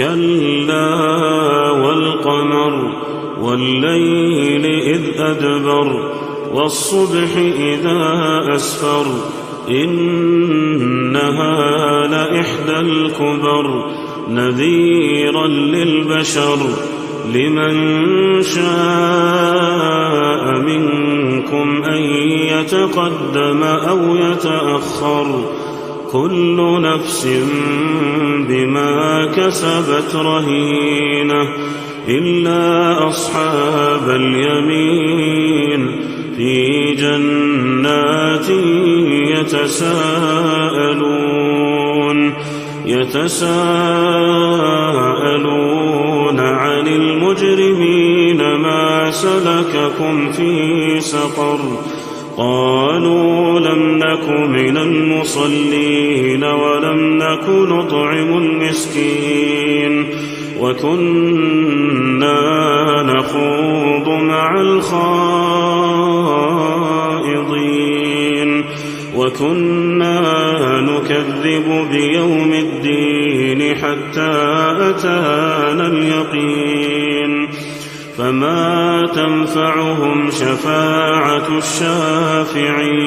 كلا والقمر والليل إذ أدبر والصبح إذا أسفر إنها لإحدى الكبر نذيرا للبشر لمن شاء منكم أن يتقدم أو يتأخر كل نفس بما كسبت رهينة إلا أصحاب اليمين في جنات يتساءلون عن المجرمين ما سلككم في سقر قالوا لم نك من المصلين ولم نك نطعم المسكين وكنا نخوض مع الخائضين وكنا نكذب بيوم الدين حتى أتانا اليقين فما تنفعهم شفاعة الشافعين